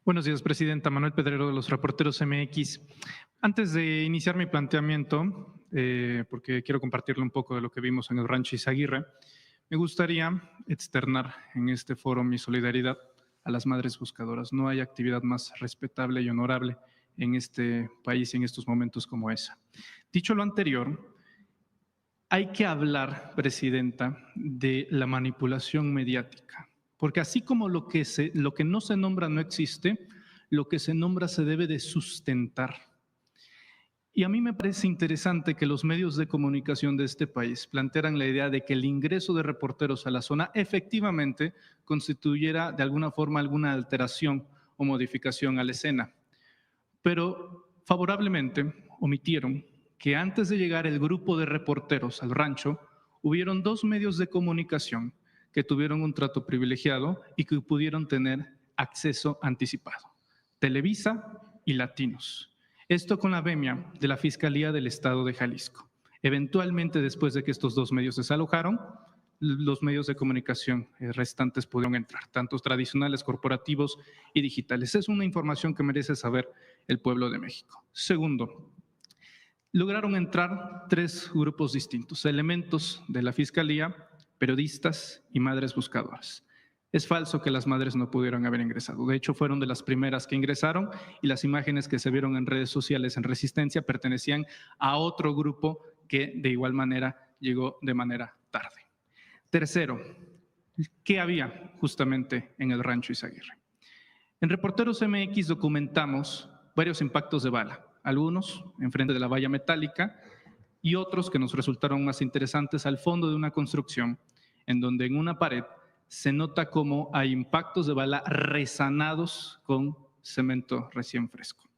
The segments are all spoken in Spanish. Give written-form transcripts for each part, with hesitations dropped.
Buenos días, Presidenta. Manuel Pedrero de los Reporteros MX. Antes de iniciar mi planteamiento, porque quiero compartirle un poco de lo que vimos en el rancho Izaguirre, me gustaría externar en este foro mi solidaridad a las madres buscadoras. No hay actividad más respetable y honorable en este país en estos momentos como esa. Dicho lo anterior, hay que hablar, Presidenta, de la manipulación mediática, porque así como lo que no se nombra no existe, lo que se nombra se debe de sustentar. Y a mí me parece interesante que los medios de comunicación de este país plantearan la idea de que el ingreso de reporteros a la zona efectivamente constituyera de alguna forma alguna alteración o modificación a la escena. Pero favorablemente omitieron que antes de llegar el grupo de reporteros al rancho, hubieron dos medios de comunicación que tuvieron un trato privilegiado y que pudieron tener acceso anticipado: Televisa y Latinos. Esto con la venia de la Fiscalía del Estado de Jalisco. Eventualmente, después de que estos dos medios desalojaron, los medios de comunicación restantes pudieron entrar, tanto tradicionales, corporativos y digitales. Es una información que merece saber el pueblo de México. Segundo, lograron entrar tres grupos distintos: elementos de la Fiscalía, periodistas y madres buscadoras. Es falso que las madres no pudieran haber ingresado. De hecho, fueron de las primeras que ingresaron y las imágenes que se vieron en redes sociales en Resistencia pertenecían a otro grupo que de igual manera llegó de manera tarde. Tercero, ¿qué había justamente en el rancho Izaguirre? En Reporteros MX documentamos varios impactos de bala, algunos enfrente de la valla metálica y otros que nos resultaron más interesantes al fondo de una construcción, en donde en una pared se nota cómo hay impactos de bala resanados con cemento recién fresco.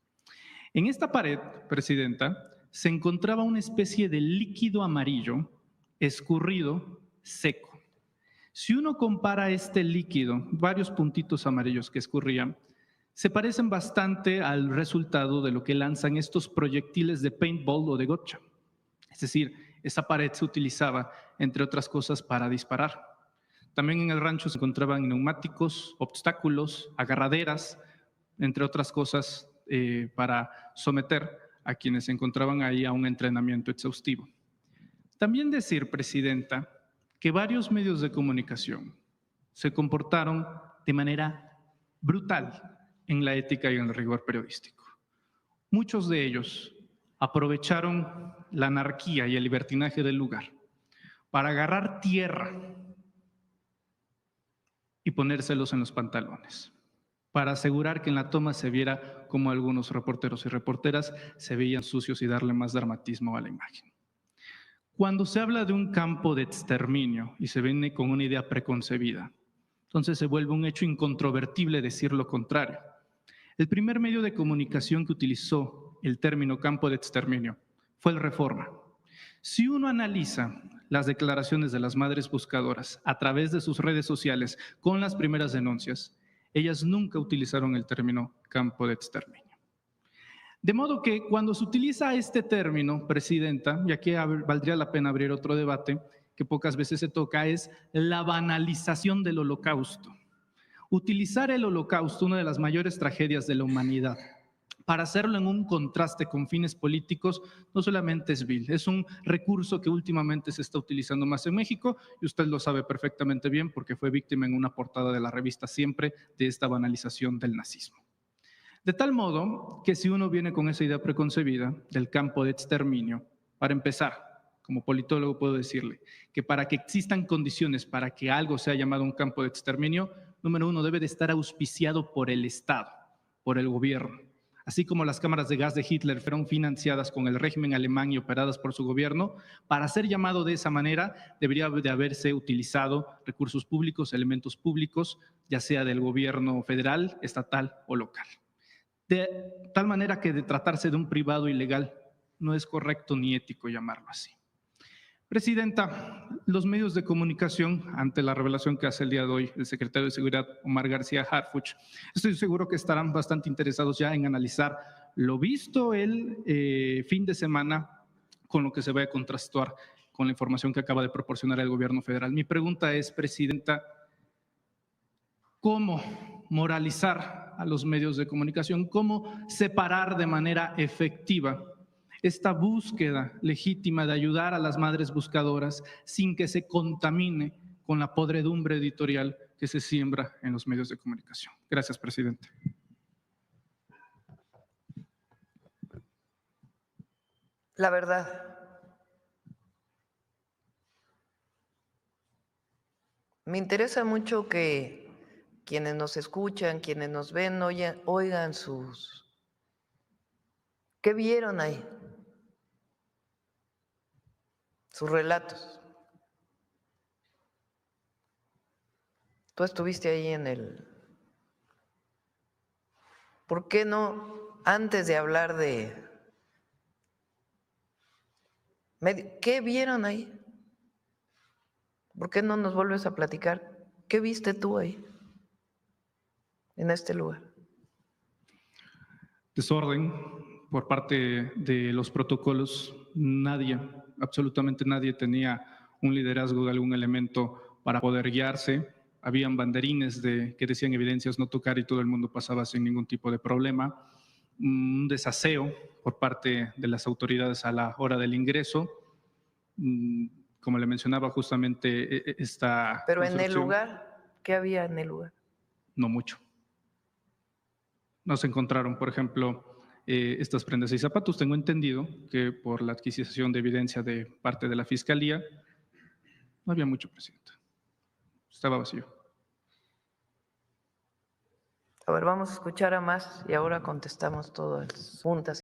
En esta pared, Presidenta, se encontraba una especie de líquido amarillo escurrido, seco. Si uno compara este líquido, varios puntitos amarillos que escurrían, se parecen bastante al resultado de lo que lanzan estos proyectiles de paintball o de gotcha. Es decir, esa pared se utilizaba, entre otras cosas, para disparar. También en el rancho se encontraban neumáticos, obstáculos, agarraderas, entre otras cosas, para someter a quienes se encontraban ahí a un entrenamiento exhaustivo. También decir, Presidenta, que varios medios de comunicación se comportaron de manera brutal en la ética y en el rigor periodístico. Muchos de ellos aprovecharon la anarquía y el libertinaje del lugar para agarrar tierra y ponérselos en los pantalones, para asegurar que en la toma se viera como algunos reporteros y reporteras se veían sucios y darle más dramatismo a la imagen. Cuando se habla de un campo de exterminio y se viene con una idea preconcebida, entonces se vuelve un hecho incontrovertible decir lo contrario. El primer medio de comunicación que utilizó el término campo de exterminio fue el Reforma. Si uno analiza las declaraciones de las madres buscadoras a través de sus redes sociales con las primeras denuncias, ellas nunca utilizaron el término campo de exterminio. De modo que cuando se utiliza este término, Presidenta, y aquí valdría la pena abrir otro debate que pocas veces se toca, es la banalización del Holocausto. Utilizar el Holocausto, una de las mayores tragedias de la humanidad, para hacerlo en un contraste con fines políticos, no solamente es vil, es un recurso que últimamente se está utilizando más en México y usted lo sabe perfectamente bien porque fue víctima en una portada de la revista Siempre de esta banalización del nazismo. De tal modo que si uno viene con esa idea preconcebida del campo de exterminio, para empezar, como politólogo puedo decirle que para que existan condiciones para que algo sea llamado un campo de exterminio, número uno, debe de estar auspiciado por el Estado, por el gobierno. Así como las cámaras de gas de Hitler fueron financiadas con el régimen alemán y operadas por su gobierno, para ser llamado de esa manera debería de haberse utilizado recursos públicos, elementos públicos, ya sea del gobierno federal, estatal o local. De tal manera que de tratarse de un privado ilegal no es correcto ni ético llamarlo así. Presidenta, los medios de comunicación, ante la revelación que hace el día de hoy el secretario de Seguridad, Omar García Harfuch, estoy seguro que estarán bastante interesados ya en analizar lo visto el fin de semana con lo que se va a contrastar con la información que acaba de proporcionar el gobierno federal. Mi pregunta es, Presidenta, ¿cómo moralizar a los medios de comunicación, cómo separar de manera efectiva esta búsqueda legítima de ayudar a las madres buscadoras sin que se contamine con la podredumbre editorial que se siembra en los medios de comunicación. Gracias, presidente. La verdad, me interesa mucho que quienes nos escuchan, quienes nos ven, oigan sus... ¿Qué vieron ahí? Sus relatos. Tú estuviste ahí en el... ¿Por qué no, antes de hablar de... ¿Qué vieron ahí? ¿Por qué no nos vuelves a platicar? ¿Qué viste tú ahí, en este lugar? Desorden por parte de los protocolos. Nadie, absolutamente nadie tenía un liderazgo de algún elemento para poder guiarse. Habían banderines que decían evidencias no tocar y todo el mundo pasaba sin ningún tipo de problema. Un desaseo por parte de las autoridades a la hora del ingreso. Como le mencionaba justamente esta Pero en el construcción, lugar, ¿qué había en el lugar? no mucho. No se encontraron, por ejemplo, estas prendas y zapatos. Tengo entendido que por la adquisición de evidencia de parte de la Fiscalía, no había mucho, presidente. Estaba vacío. A ver, vamos a escuchar a más y ahora contestamos todas las preguntas.